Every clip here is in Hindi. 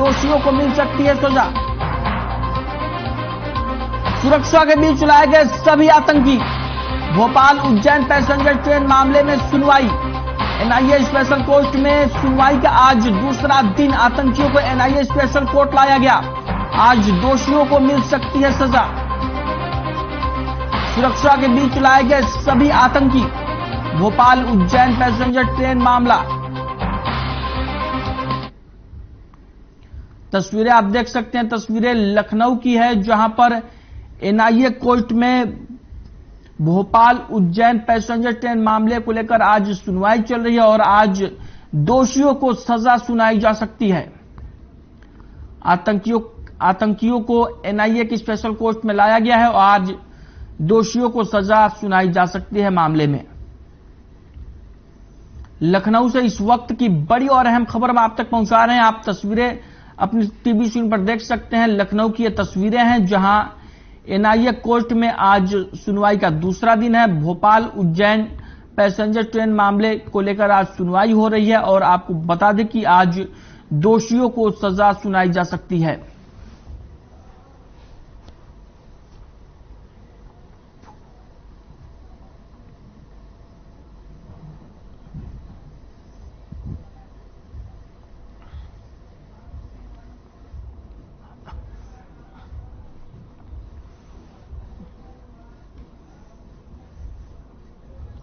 दोषियों को मिल सकती है सजा। सुरक्षा के बीच लाए गए सभी आतंकी। भोपाल उज्जैन पैसेंजर ट्रेन मामले में सुनवाई। एनआईए स्पेशल कोर्ट में सुनवाई का आज दूसरा दिन। आतंकियों को एनआईए स्पेशल कोर्ट लाया गया। आज दोषियों को मिल सकती है सजा। सुरक्षा के बीच लाए गए सभी आतंकी। भोपाल उज्जैन पैसेंजर ट्रेन मामला। तस्वीरें आप देख सकते हैं, तस्वीरें लखनऊ की है जहां पर एनआईए कोर्ट में भोपाल उज्जैन पैसेंजर ट्रेन मामले को लेकर आज सुनवाई चल रही है और आज दोषियों को सजा सुनाई जा सकती है। आतंकियों को एनआईए की स्पेशल कोर्ट में लाया गया है और आज दोषियों को सजा सुनाई जा सकती है मामले में। लखनऊ से इस वक्त की बड़ी और अहम खबर हम आप तक पहुंचा रहे हैं। आप तस्वीरें अपनी टीवी स्क्रीन पर देख सकते हैं। लखनऊ की ये तस्वीरें हैं जहां एनआईए कोर्ट में आज सुनवाई का दूसरा दिन है। भोपाल उज्जैन पैसेंजर ट्रेन मामले को लेकर आज सुनवाई हो रही है और आपको बता दें कि आज दोषियों को सजा सुनाई जा सकती है।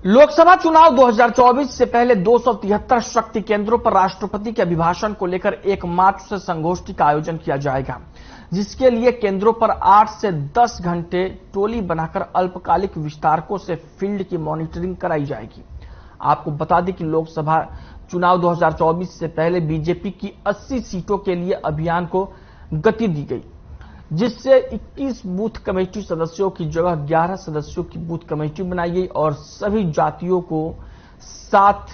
लोकसभा चुनाव 2024 से पहले 273 शक्ति केंद्रों पर राष्ट्रपति के अभिभाषण को लेकर 1 मार्च से संगोष्ठी का आयोजन किया जाएगा, जिसके लिए केंद्रों पर 8 से 10 घंटे टोली बनाकर अल्पकालिक विस्तारकों से फील्ड की मॉनिटरिंग कराई जाएगी। आपको बता दें कि लोकसभा चुनाव 2024 से पहले बीजेपी की 80 सीटों के लिए अभियान को गति दी गई, जिससे 21 बूथ कमेटी सदस्यों की जगह 11 सदस्यों की बूथ कमेटी बनाई गई और सभी जातियों को साथ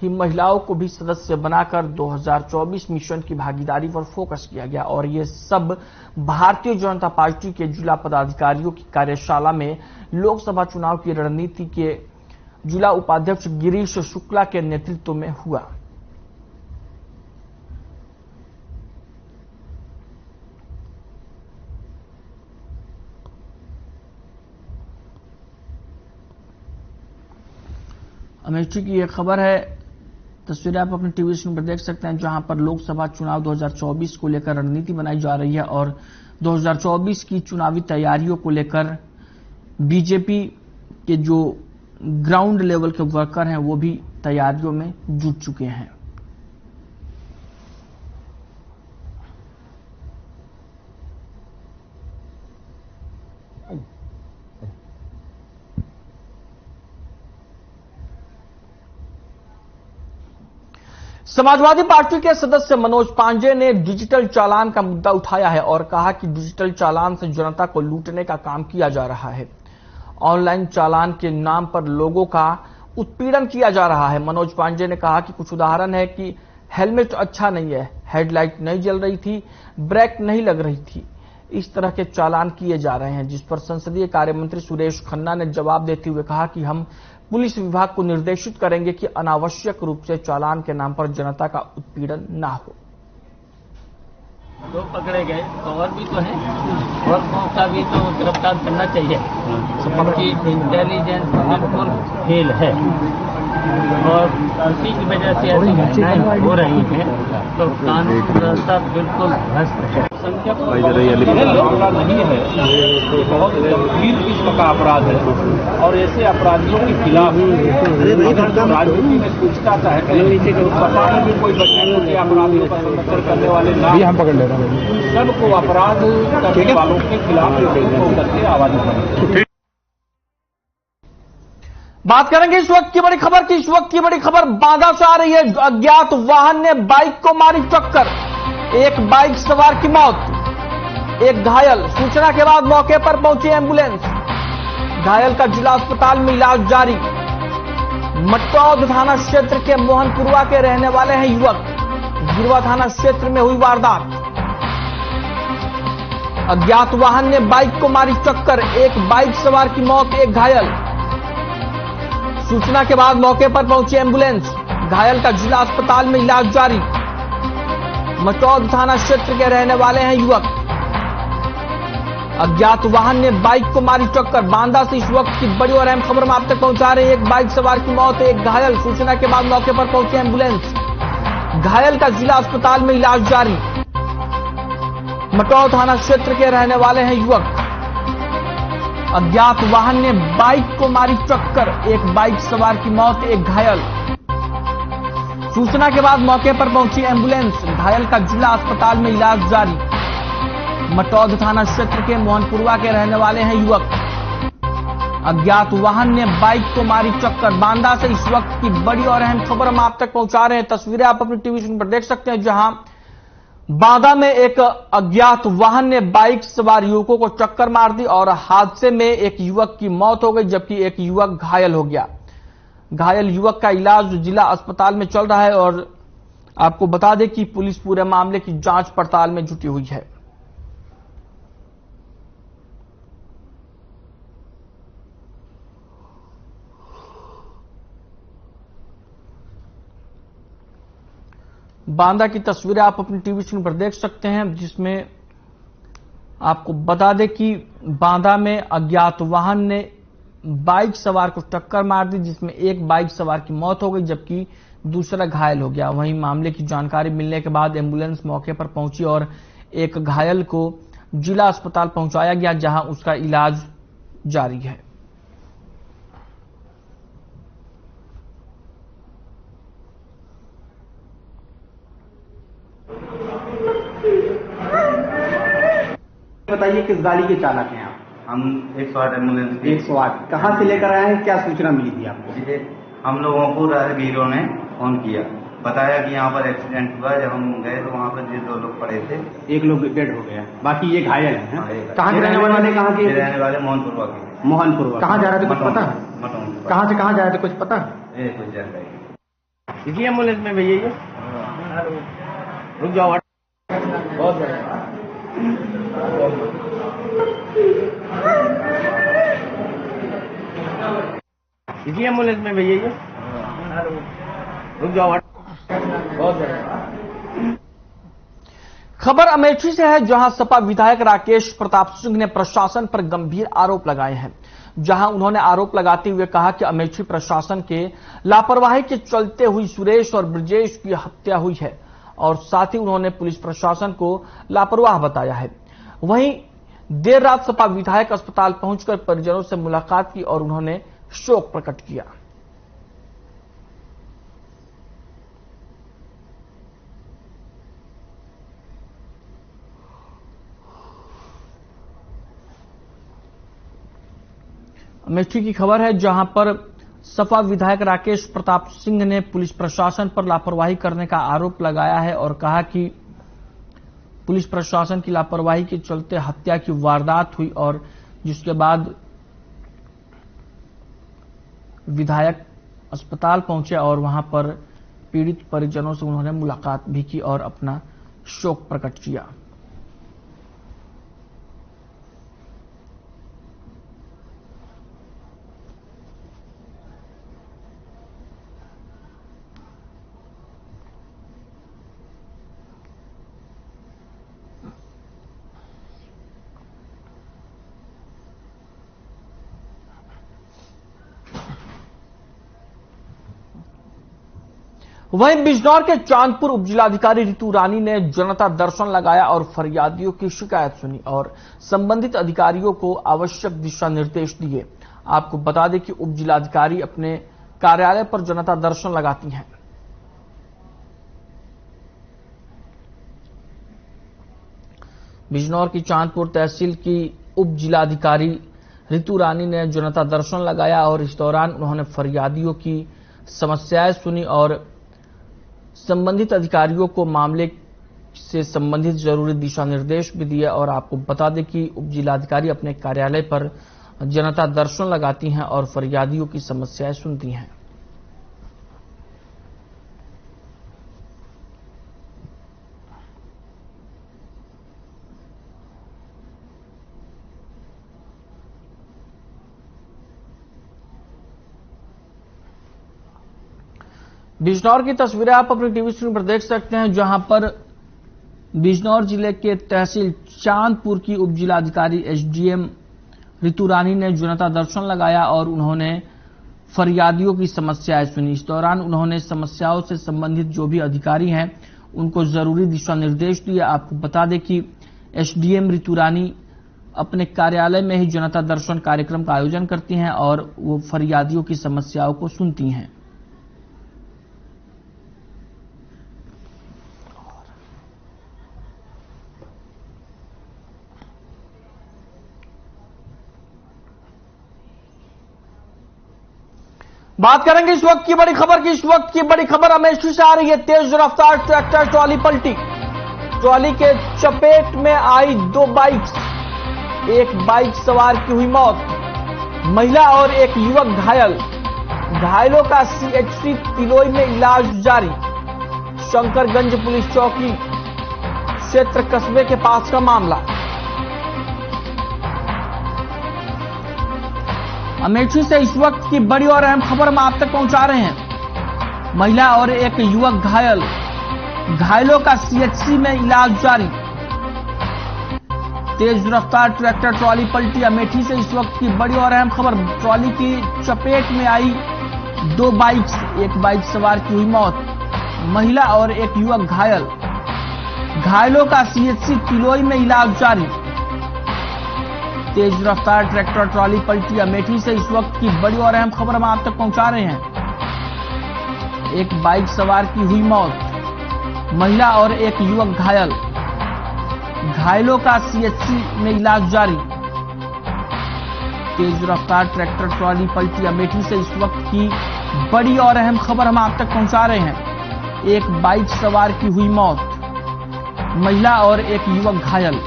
ही महिलाओं को भी सदस्य बनाकर 2024 मिशन की भागीदारी पर फोकस किया गया। और ये सब भारतीय जनता पार्टी के जिला पदाधिकारियों की कार्यशाला में लोकसभा चुनाव की रणनीति के जिला उपाध्यक्ष गिरीश शुक्ला के नेतृत्व में हुआ। अमेठी की यह खबर है। तस्वीरें आप अपने टीवी स्क्रीन पर देख सकते हैं जहां पर लोकसभा चुनाव 2024 को लेकर रणनीति बनाई जा रही है और 2024 की चुनावी तैयारियों को लेकर बीजेपी के जो ग्राउंड लेवल के वर्कर हैं वो भी तैयारियों में जुट चुके हैं। समाजवादी पार्टी के सदस्य मनोज पांडे ने डिजिटल चालान का मुद्दा उठाया है और कहा कि डिजिटल चालान से जनता को लूटने का काम किया जा रहा है। ऑनलाइन चालान के नाम पर लोगों का उत्पीड़न किया जा रहा है। मनोज पांडे ने कहा कि कुछ उदाहरण है कि हेलमेट अच्छा नहीं है, हेडलाइट नहीं जल रही थी, ब्रेक नहीं लग रही थी, इस तरह के चालान किए जा रहे हैं, जिस पर संसदीय कार्य मंत्री सुरेश खन्ना ने जवाब देते हुए कहा कि हम पुलिस विभाग को निर्देशित करेंगे कि अनावश्यक रूप से चालान के नाम पर जनता का उत्पीड़न ना हो। दो पकड़े गए तो और भी तो है और कौन सा भी तो गिरफ्तार करना चाहिए। सबकी इंटेलिजेंस बिल्कुल फेल है और उसी की वजह से ऐसी घटनाएं हो रही हैं तो कानून व्यवस्था बिल्कुल ध्वस्त है। संख्या अपराध नहीं है, ये बहुत गंभीर किस्म का अपराध है और ऐसे अपराधियों के खिलाफ राजनीति में पूछताछ है पता नहीं भी कोई बच्चे के अपराधियों का संरक्षण करने वाले ना हम पकड़ ले रहे हैं। सबको अपराध करने वालों के खिलाफ करके आवाज उठाएं। बात करेंगे इस वक्त की बड़ी खबर की। इस वक्त की बड़ी खबर बांदा से आ रही है। अज्ञात वाहन ने बाइक को मारी टक्कर, एक बाइक सवार की मौत, एक घायल। सूचना के बाद मौके पर पहुंची एम्बुलेंस, घायल का जिला अस्पताल में इलाज जारी। मटौद थाना क्षेत्र के मोहनपुरवा के रहने वाले हैं युवक। गिरवा थाना क्षेत्र में हुई वारदात। अज्ञात वाहन ने बाइक को मारी टक्कर, एक बाइक सवार की मौत, एक घायल। सूचना के बाद मौके पर पहुंची एम्बुलेंस, घायल का जिला अस्पताल में इलाज जारी। मटौद थाना क्षेत्र के रहने वाले हैं युवक। अज्ञात वाहन ने बाइक को मारी टक्कर। बांदा से इस वक्त की बड़ी और अहम खबर हम आप तक पहुंचा रहे हैं। एक बाइक सवार की मौत, एक घायल। सूचना के बाद मौके पर पहुंची एम्बुलेंस। घायल का जिला अस्पताल में इलाज जारी। मटौद थाना क्षेत्र के रहने वाले हैं युवक। अज्ञात वाहन ने बाइक को मारी टक्कर। एक बाइक सवार की मौत, एक घायल। सूचना के बाद मौके पर पहुंची एम्बुलेंस। घायल का जिला अस्पताल में इलाज जारी। मटौद थाना क्षेत्र के मोहनपुरवा के रहने वाले हैं युवक। अज्ञात वाहन ने बाइक को मारी टक्कर। बांदा से इस वक्त की बड़ी और अहम खबर हम आप तक पहुंचा रहे हैं। तस्वीरें आप अपनी टीवी स्क्रीन पर देख सकते हैं, जहां बांदा में एक अज्ञात वाहन ने बाइक सवार युवकों को टक्कर मार दी और हादसे में एक युवक की मौत हो गई, जबकि एक युवक घायल हो गया। घायल युवक का इलाज जिला अस्पताल में चल रहा है और आपको बता दें कि पुलिस पूरे मामले की जांच पड़ताल में जुटी हुई है। बांदा की तस्वीरें आप अपनी टीवी स्क्रीन पर देख सकते हैं, जिसमें आपको बता दें कि बांदा में अज्ञात वाहन ने बाइक सवार को टक्कर मार दी, जिसमें एक बाइक सवार की मौत हो गई, जबकि दूसरा घायल हो गया। वहीं मामले की जानकारी मिलने के बाद एम्बुलेंस मौके पर पहुंची और एक घायल को जिला अस्पताल पहुंचाया गया, जहां उसका इलाज जारी है। बताइए, किस गाड़ी के चालक हैं आप? हम 108 एम्बुलेंस 108 कहाँ से लेकर आए हैं? क्या सूचना मिली थी आपको? हम लोगों को राहगीरों ने फोन किया, बताया कि यहाँ पर एक्सीडेंट हुआ। जब हम गए तो वहाँ पर ये 2 लोग पड़े थे। एक लोग डेड हो गया, बाकी ये घायल हैं। कहाँ के रहने वाले? कहाँ के रहने वाले? मोहनपुरवा के। मोहनपुरवा। कहाँ जा रहे थे कुछ पता? कहाँ से कहाँ जा रहे थे कुछ पता? कुछ जानकारी। इसी एम्बुलेंस में भैया रुक जाओ। बहुत इसी एम्बुलेंस में भैया रुक जाओ। खबर अमेठी से है, जहां सपा विधायक राकेश प्रताप सिंह ने प्रशासन पर गंभीर आरोप लगाए हैं। जहां उन्होंने आरोप लगाते हुए कहा कि अमेठी प्रशासन के लापरवाही के चलते हुई सुरेश और ब्रजेश की हत्या हुई है और साथ ही उन्होंने पुलिस प्रशासन को लापरवाह बताया है। वहीं देर रात सपा विधायक अस्पताल पहुंचकर परिजनों से मुलाकात की और उन्होंने शोक प्रकट किया। अमेठी की खबर है, जहां पर सपा विधायक राकेश प्रताप सिंह ने पुलिस प्रशासन पर लापरवाही करने का आरोप लगाया है और कहा कि पुलिस प्रशासन की लापरवाही के चलते हत्या की वारदात हुई और जिसके बाद विधायक अस्पताल पहुंचे और वहां पर पीड़ित परिजनों से उन्होंने मुलाकात भी की और अपना शोक प्रकट किया। वहीं बिजनौर के चांदपुर उपजिलाधिकारी ऋतु रानी ने जनता दर्शन लगाया और फरियादियों की शिकायत सुनी और संबंधित अधिकारियों को आवश्यक दिशा निर्देश दिए। आपको बता दें कि उपजिलाधिकारी अपने कार्यालय पर जनता दर्शन लगाती हैं। बिजनौर की चांदपुर तहसील की उपजिलाधिकारी ऋतु रानी ने जनता दर्शन लगाया और इस दौरान उन्होंने फरियादियों की समस्याएं सुनी और संबंधित अधिकारियों को मामले से संबंधित जरूरी दिशा निर्देश भी दिए। और आपको बता दें कि उपजिलाधिकारी अपने कार्यालय पर जनता दर्शन लगाती हैं और फरियादियों की समस्याएं सुनती हैं। बिजनौर की तस्वीरें आप अपनी टीवी स्क्रीन पर देख सकते हैं, जहां पर बिजनौर जिले के तहसील चांदपुर की उप जिलाधिकारी एसडीएम ऋतु रानी ने जनता दर्शन लगाया और उन्होंने फरियादियों की समस्याएं सुनी। इस दौरान उन्होंने समस्याओं से संबंधित जो भी अधिकारी हैं उनको जरूरी दिशा निर्देश दिए। आपको बता दें कि एसडीएम ऋतु रानी अपने कार्यालय में ही जनता दर्शन कार्यक्रम का आयोजन करती हैं और वो फरियादियों की समस्याओं को सुनती हैं। बात करेंगे इस वक्त की बड़ी खबर की। इस वक्त की बड़ी खबर अमेठी से आ रही है। तेज रफ्तार ट्रैक्टर ट्रॉली पलटी, ट्रॉली के चपेट में आई 2 बाइक्स, एक बाइक सवार की हुई मौत, महिला और एक युवक घायल। घायलों का सीएचसी तिलोई में इलाज जारी। शंकरगंज पुलिस चौकी क्षेत्र कस्बे के पास का मामला। अमेठी से इस वक्त की बड़ी और अहम खबर हम आप तक पहुंचा रहे हैं। महिला और एक युवक घायल, घायलों का सीएचसी में इलाज जारी। तेज रफ्तार ट्रैक्टर ट्रॉली पलटी। अमेठी से इस वक्त की बड़ी और अहम खबर, ट्रॉली की चपेट में आई 2 बाइक्स, एक बाइक सवार की हुई मौत, महिला और एक युवक घायल। घायलों का सीएचसी तिलोई में इलाज जारी। तेज रफ्तार ट्रैक्टर ट्रॉली पलटी। अमेठी से इस वक्त की बड़ी और अहम खबर हम आप तक पहुंचा रहे हैं। एक बाइक सवार की हुई मौत, महिला और एक युवक घायल। घायलों का सीएचसी में इलाज जारी। तेज रफ्तार ट्रैक्टर ट्रॉली पलटी। अमेठी से इस वक्त की बड़ी और अहम खबर हम आप तक पहुंचा रहे हैं। एक बाइक सवार की हुई मौत, महिला और एक युवक घायल।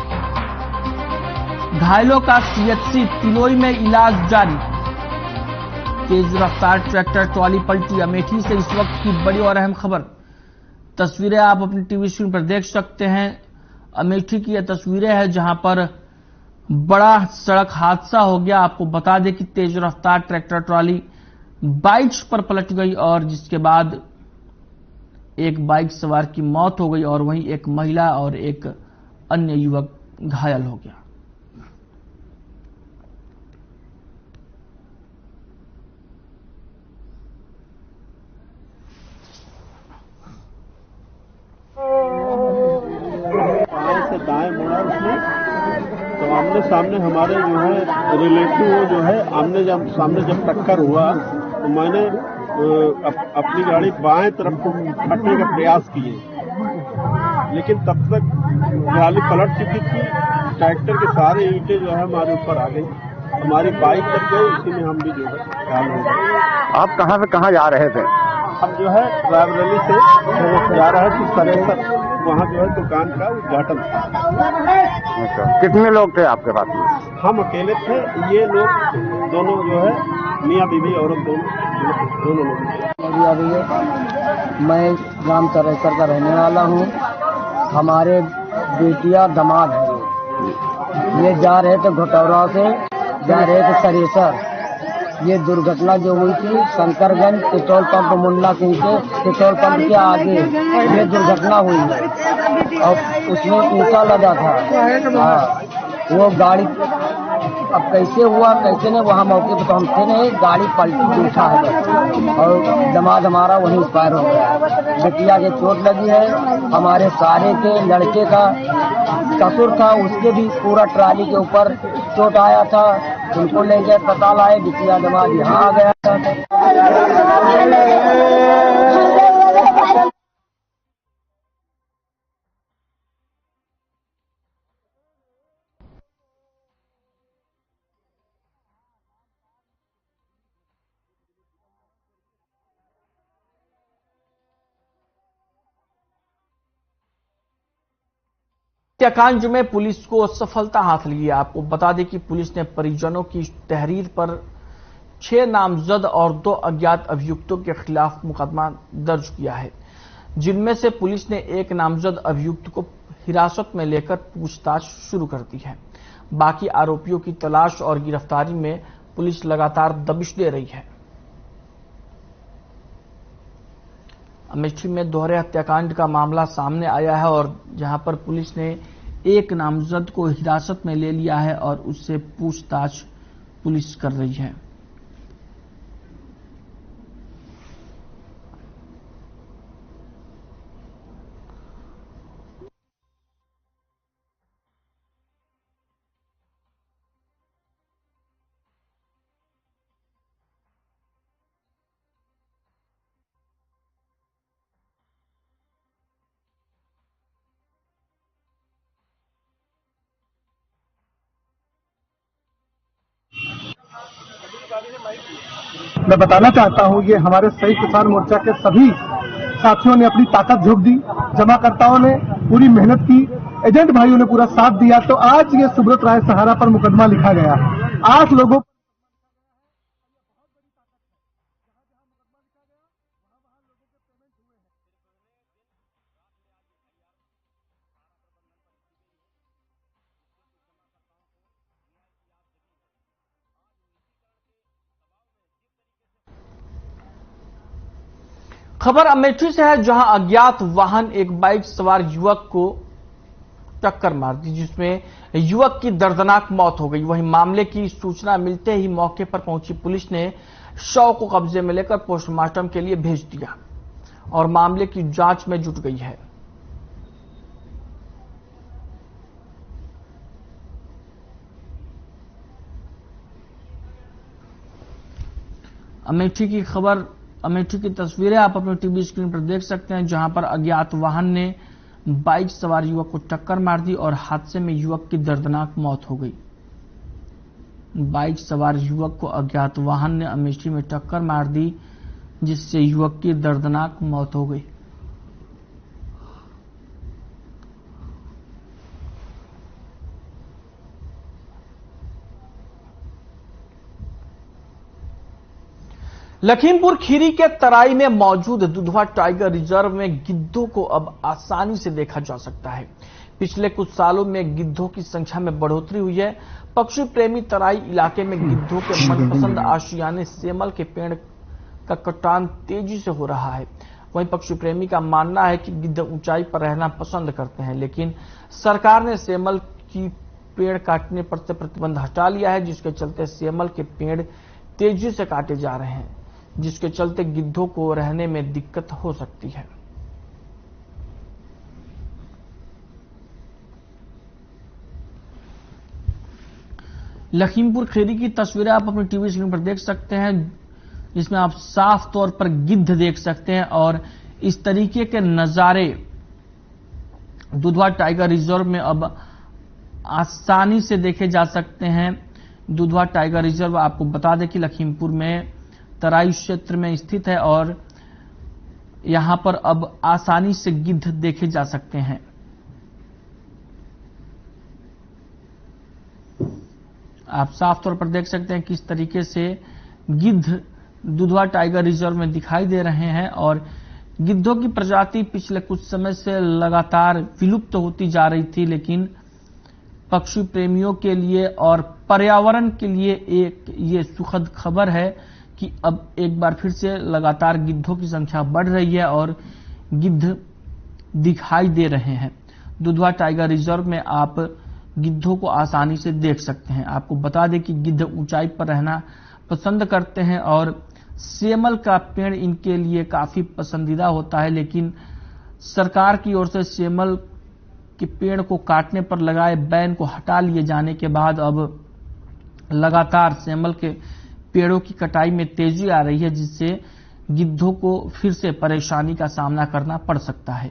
घायलों का सीएचसी तिलोई में इलाज जारी। तेज रफ्तार ट्रैक्टर ट्रॉली पलटी। अमेठी से इस वक्त की बड़ी और अहम खबर। तस्वीरें आप अपनी टीवी स्क्रीन पर देख सकते हैं। अमेठी की यह तस्वीरें हैं जहां पर बड़ा सड़क हादसा हो गया। आपको बता दें कि तेज रफ्तार ट्रैक्टर ट्रॉली बाइक्स पर पलट गई और जिसके बाद एक बाइक सवार की मौत हो गई और वहीं एक महिला और एक अन्य युवक घायल हो गया। दाएं मुड़ा उसने, तो आमने सामने हमारे जो है रिलेटिव जो है आमने सामने जब टक्कर हुआ तो मैंने अपनी गाड़ी बाएं तरफ को हटने का प्रयास किए, लेकिन तब तक गाड़ी पलट चुकी थी। ट्रैक्टर के सारे ईंटें जो है हमारे ऊपर आ गई, हमारी बाइक लग गई, इसी में हम भी जो है घायल हो गए। आप कहाँ से कहाँ जा रहे थे? हम जो है रायबरेली से जा रहे थे सरेसर, वहाँ जो है दुकान का उद्घाटन था। अच्छा, कितने लोग थे आपके पास में? हम अकेले थे, ये लोग दोनों जो है मियाँ बीवी औरत दोनों लोग थे। मैं ग्राम सरेसर का रहने वाला हूँ। हमारे बेटिया दामाद है, ये जा रहे थे घोटौरा से जा रहे थे सरेसर। ये दुर्घटना जो हुई थी शंकरगंज पेट्रोल पंप मुन्ना सिंह के पेट्रोल पंप के आगे ये दुर्घटना हुई है और उसमें ईंटा लगा था। हाँ, वो गाड़ी अब कैसे हुआ कैसे नहीं वहाँ मौके पर तो हम थे नहीं, गाड़ी पलटी बैठा है और दामाद हमारा वहीं एक्सपायर हो गया। बेटिया के चोट लगी है, हमारे सारे के लड़के का ससुर था उसके भी पूरा ट्राली के ऊपर चोट आया था, उनको ले गए अस्पताल आए, बिटिया दामाद यहाँ आ गया था। हत्याकांड में पुलिस को सफलता हाथ लगी। आपको बता दें कि पुलिस ने परिजनों की तहरीर पर 6 नामजद और 2 अज्ञात अभियुक्तों के खिलाफ मुकदमा दर्ज किया है, जिनमें से पुलिस ने एक नामजद अभियुक्त को हिरासत में लेकर पूछताछ शुरू कर दी है। बाकी आरोपियों की तलाश और गिरफ्तारी में पुलिस लगातार दबिश दे रही है। अमेठी में दोहरे हत्याकांड का मामला सामने आया है और जहां पर पुलिस ने एक नामजद को हिरासत में ले लिया है और उससे पूछताछ पुलिस कर रही है। मैं बताना चाहता हूं, ये हमारे संयुक्त किसान मोर्चा के सभी साथियों ने अपनी ताकत झोंक दी, जमाकर्ताओं ने पूरी मेहनत की, एजेंट भाइयों ने पूरा साथ दिया, तो आज ये सुब्रत राय सहारा पर मुकदमा लिखा गया। 8 लोगों खबर अमेठी से है, जहां अज्ञात वाहन एक बाइक सवार युवक को टक्कर मार दी, जिसमें युवक की दर्दनाक मौत हो गई। वहीं मामले की सूचना मिलते ही मौके पर पहुंची पुलिस ने शव को कब्जे में लेकर पोस्टमार्टम के लिए भेज दिया और मामले की जांच में जुट गई है। अमेठी की खबर, अमेठी की तस्वीरें आप अपने टीवी स्क्रीन पर देख सकते हैं, जहां पर अज्ञात वाहन ने बाइक सवार युवक को टक्कर मार दी और हादसे में युवक की दर्दनाक मौत हो गई। बाइक सवार युवक को अज्ञात वाहन ने अमेठी में टक्कर मार दी, जिससे युवक की दर्दनाक मौत हो गई। लखीमपुर खीरी के तराई में मौजूद दुधवा टाइगर रिजर्व में गिद्धों को अब आसानी से देखा जा सकता है। पिछले कुछ सालों में गिद्धों की संख्या में बढ़ोतरी हुई है। पक्षी प्रेमी तराई इलाके में गिद्धों के मनपसंद आशियाने सेमल के पेड़ का कटान तेजी से हो रहा है। वहीं पक्षी प्रेमी का मानना है कि गिद्ध ऊंचाई पर रहना पसंद करते हैं, लेकिन सरकार ने सेमल की पेड़ काटने पर से प्रतिबंध हटा लिया है, जिसके चलते सेमल के पेड़ तेजी से काटे जा रहे हैं, जिसके चलते गिद्धों को रहने में दिक्कत हो सकती है। लखीमपुर खीरी की तस्वीरें आप अपनी टीवी स्क्रीन पर देख सकते हैं, जिसमें आप साफ तौर पर गिद्ध देख सकते हैं और इस तरीके के नजारे दुधवा टाइगर रिजर्व में अब आसानी से देखे जा सकते हैं। दुधवा टाइगर रिजर्व आपको बता दें कि लखीमपुर में तराई क्षेत्र में स्थित है और यहां पर अब आसानी से गिद्ध देखे जा सकते हैं। आप साफ तौर पर देख सकते हैं किस तरीके से गिद्ध दुधवा टाइगर रिजर्व में दिखाई दे रहे हैं और गिद्धों की प्रजाति पिछले कुछ समय से लगातार विलुप्त होती जा रही थी, लेकिन पक्षी प्रेमियों के लिए और पर्यावरण के लिए एक ये सुखद खबर है कि अब एक बार फिर से लगातार गिद्धों की संख्या बढ़ रही है और गिद्ध दिखाई दे रहे हैं। दुधवा टाइगर रिजर्व में आप गिद्धों को आसानी से देख सकते हैं। आपको बता दें कि गिद्ध ऊंचाई पर रहना पसंद करते हैं और सेमल का पेड़ इनके लिए काफी पसंदीदा होता है, लेकिन सरकार की ओर से सेमल के पेड़ को काटने पर लगाए बैन को हटा लिए जाने के बाद अब लगातार सेमल के पेड़ों की कटाई में तेजी आ रही है, जिससे गिद्धों को फिर से परेशानी का सामना करना पड़ सकता है।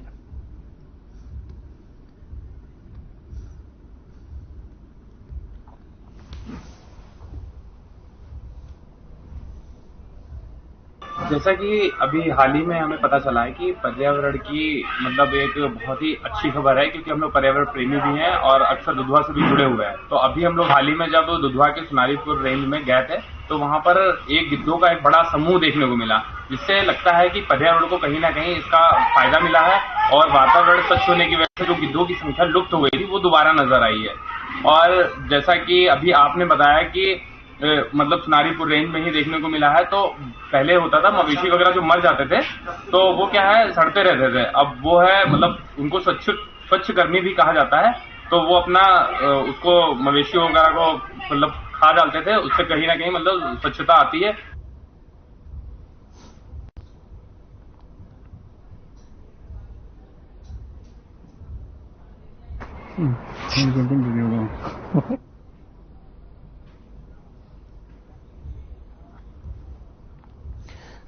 जैसा कि अभी हाल ही में हमें पता चला है कि पर्यावरण की मतलब एक बहुत ही अच्छी खबर है, क्योंकि हम लोग पर्यावरण प्रेमी भी हैं और अक्सर दुधवा से भी जुड़े हुए हैं। तो अभी हम लोग हाल ही में जब दुधवा के सुनारीपुर रेंज में गए थे तो वहां पर एक गिद्धों का एक बड़ा समूह देखने को मिला, जिससे लगता है कि पर्यावरण को कहीं ना कहीं इसका फायदा मिला है और वातावरण स्वच्छ होने की वजह से जो गिद्धों की संख्या लुप्त हो गई थी वो दोबारा नजर आई है। और जैसा कि अभी आपने बताया कि मतलब सुनारीपुर रेंज में ही देखने को मिला है। तो पहले होता था मवेशी वगैरह जो मर जाते थे तो वो क्या है सड़ते रहते थे, अब वो है मतलब उनको स्वच्छ कर्मी भी कहा जाता है। तो वो अपना उसको मवेशी वगैरह को मतलब खा डालते थे, उससे कहीं ना कहीं मतलब स्वच्छता आती है।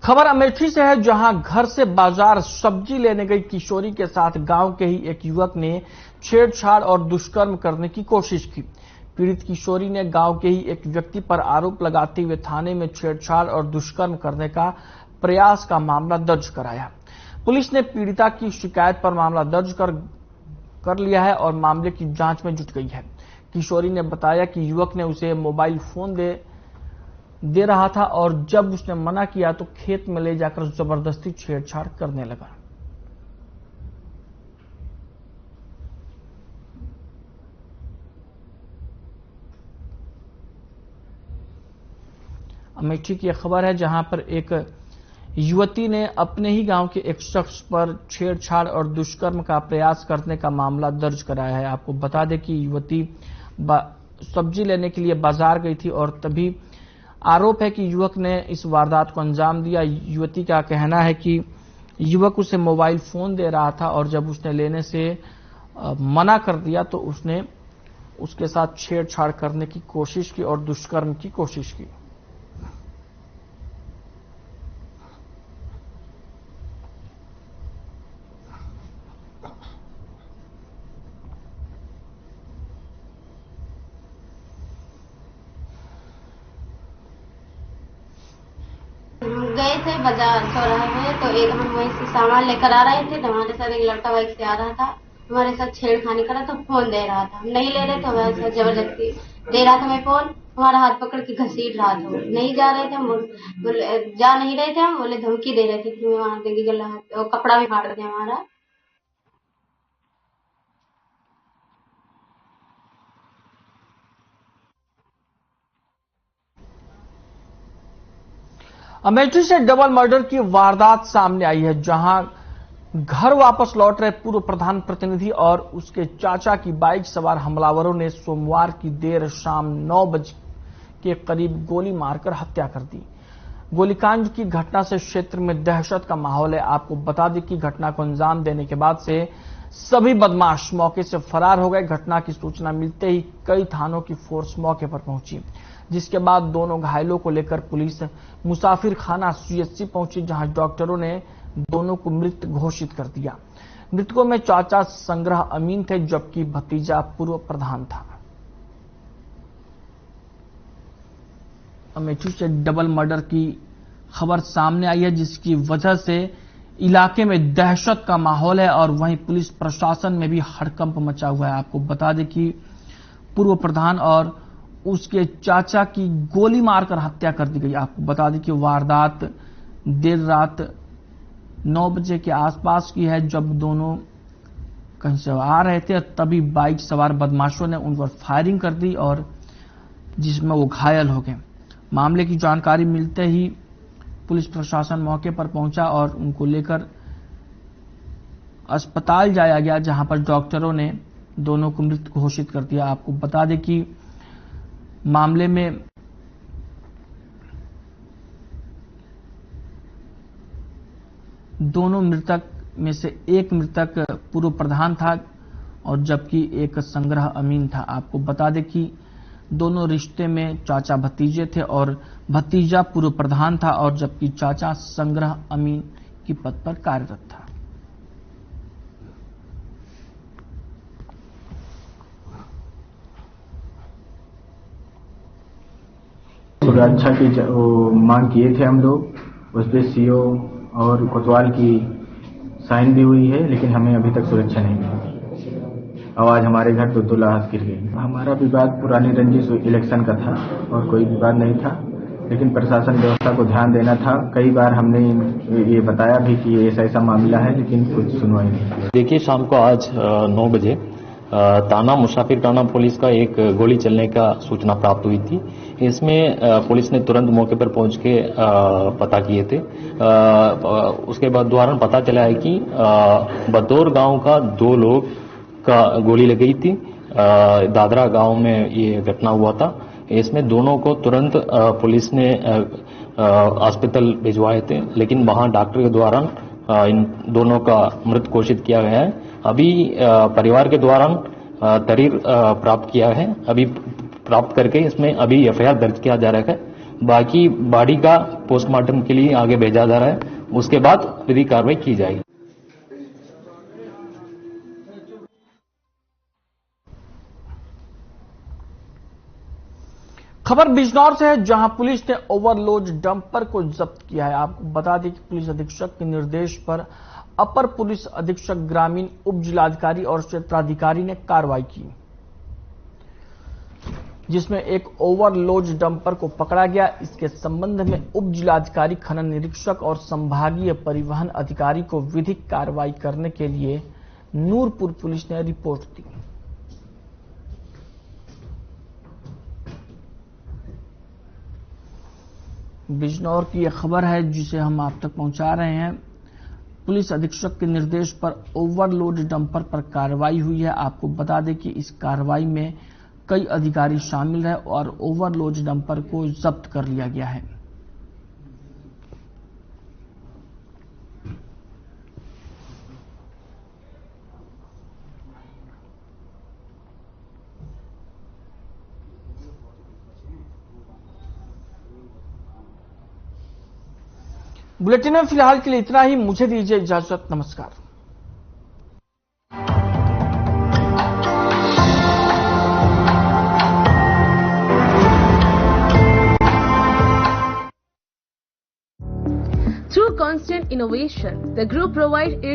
खबर अमेठी से है, जहां घर से बाजार सब्जी लेने गई किशोरी के साथ गांव के ही एक युवक ने छेड़छाड़ और दुष्कर्म करने की कोशिश की। पीड़ित किशोरी ने गांव के ही एक व्यक्ति पर आरोप लगाते हुए थाने में छेड़छाड़ और दुष्कर्म करने का प्रयास का मामला दर्ज कराया। पुलिस ने पीड़िता की शिकायत पर मामला दर्ज कर लिया है और मामले की जांच में जुट गई है। किशोरी ने बताया कि युवक ने उसे मोबाइल फोन दे रहा था और जब उसने मना किया तो खेत में ले जाकर जबरदस्ती छेड़छाड़ करने लगा। अमेठी की खबर है, जहां पर एक युवती ने अपने ही गांव के एक शख्स पर छेड़छाड़ और दुष्कर्म का प्रयास करने का मामला दर्ज कराया है। आपको बता दें कि युवती सब्जी लेने के लिए बाजार गई थी और तभी आरोप है कि युवक ने इस वारदात को अंजाम दिया। युवती का कहना है कि युवक उसे मोबाइल फोन दे रहा था और जब उसने लेने से मना कर दिया तो उसने उसके साथ छेड़छाड़ करने की कोशिश की और दुष्कर्म की कोशिश की। गए थे बाजार चौराहे में, तो एक हम वहीं से सामान लेकर आ रहे थे तो हमारे साथ एक लड़का बाइक से आ रहा था, हमारे साथ छेड़खानी करा तो फोन दे रहा था। हम नहीं ले रहे थे, हमारे साथ जबरदस्ती दे रहा था। मैं फोन हमारा हाथ पकड़ के घसीट रहा था। नहीं जा रहे थे हम, जा नहीं रहे थे हम, बोले धमकी दे रहे थे कि वहां देंगे गला, कपड़ा भी फाड़ दे हमारा। अमेठी से डबल मर्डर की वारदात सामने आई है, जहां घर वापस लौट रहे पूर्व प्रधान प्रतिनिधि और उसके चाचा की बाइक सवार हमलावरों ने सोमवार की देर शाम 9 बजे के करीब गोली मारकर हत्या कर दी। गोलीकांड की घटना से क्षेत्र में दहशत का माहौल है। आपको बता दें कि घटना को अंजाम देने के बाद से सभी बदमाश मौके से फरार हो गए। घटना की सूचना मिलते ही कई थानों की फोर्स मौके पर पहुंची, जिसके बाद दोनों घायलों को लेकर पुलिस मुसाफिर खाना सीएचसी पहुंची, जहां डॉक्टरों ने दोनों को मृत घोषित कर दिया। मृतकों में चाचा संग्रह अमीन थे, जबकि भतीजा पूर्व प्रधान था। अमेठी से डबल मर्डर की खबर सामने आई है, जिसकी वजह से इलाके में दहशत का माहौल है और वहीं पुलिस प्रशासन में भी हड़कंप मचा हुआ है। आपको बता दें कि पूर्व प्रधान और उसके चाचा की गोली मारकर हत्या कर दी गई। आपको बता दें कि वारदात देर रात 9 बजे के आसपास की है, जब दोनों कहीं से आ रहे थे तभी बाइक सवार बदमाशों ने उन पर फायरिंग कर दी और जिसमें वो घायल हो गए। मामले की जानकारी मिलते ही पुलिस प्रशासन मौके पर पहुंचा और उनको लेकर अस्पताल जाया गया, जहां पर डॉक्टरों ने दोनों को मृत घोषित कर दिया। आपको बता दें कि मामले में दोनों मृतक में से एक मृतक पूर्व प्रधान था और जबकि एक संग्रह अमीन था। आपको बता दें कि दोनों रिश्ते में चाचा भतीजे थे और भतीजा पूर्व प्रधान था और जबकि चाचा संग्रह अमीन की पद पर कार्यरत था। सुरक्षा की मांग किए थे हम लोग, उस पर सीओ और कोतवाल की साइन भी हुई है, लेकिन हमें अभी तक सुरक्षा नहीं मिली। और आज हमारे घर दो लाश गिर गई। हमारा विवाद पुरानी रंजिश इलेक्शन का था और कोई विवाद नहीं था, लेकिन प्रशासन व्यवस्था को ध्यान देना था। कई बार हमने ये बताया भी कि ऐसा ऐसा मामला है, लेकिन कुछ सुनवाई नहीं। देखिए, शाम को आज 9 बजे ताना मुसाफिर टाना पुलिस का एक गोली चलने का सूचना प्राप्त हुई थी। इसमें पुलिस ने तुरंत मौके पर पहुंच के पता किए थे। उसके बाद दौरान पता चला है कि बतौर गांव का 2 लोग का गोली लग गई थी। दादरा गांव में ये घटना हुआ था। इसमें दोनों को तुरंत पुलिस ने अस्पताल भिजवाए थे, लेकिन वहां डॉक्टर के द्वारा इन दोनों का मृत घोषित किया गया है। अभी परिवार के द्वारा तहरीर प्राप्त किया है, अभी प्राप्त करके इसमें अभी एफआईआर दर्ज किया जा रहा है। बाकी बॉडी का पोस्टमार्टम के लिए आगे भेजा जा रहा है, उसके बाद विधिक कार्रवाई की जाएगी। खबर बिजनौर से है, जहां पुलिस ने ओवरलोड डंपर को जब्त किया है। आपको बता दें कि पुलिस अधीक्षक के निर्देश पर अपर पुलिस अधीक्षक ग्रामीण, उप जिलाधिकारी और क्षेत्राधिकारी ने कार्रवाई की, जिसमें एक ओवरलोड डंपर को पकड़ा गया। इसके संबंध में उप जिलाधिकारी, खनन निरीक्षक और संभागीय परिवहन अधिकारी को विधिक कार्रवाई करने के लिए नूरपुर पुलिस ने रिपोर्ट दी। बिजनौर की यह खबर है जिसे हम आप तक पहुंचा रहे हैं। पुलिस अधीक्षक के निर्देश पर ओवरलोड डंपर पर कार्रवाई हुई है। आपको बता दें कि इस कार्रवाई में कई अधिकारी शामिल हैं और ओवरलोड डंपर को जब्त कर लिया गया है। बुलेटिन में फिलहाल के लिए इतना ही। मुझे दीजिए इजाजत। नमस्कार। Through constant innovation, the group provides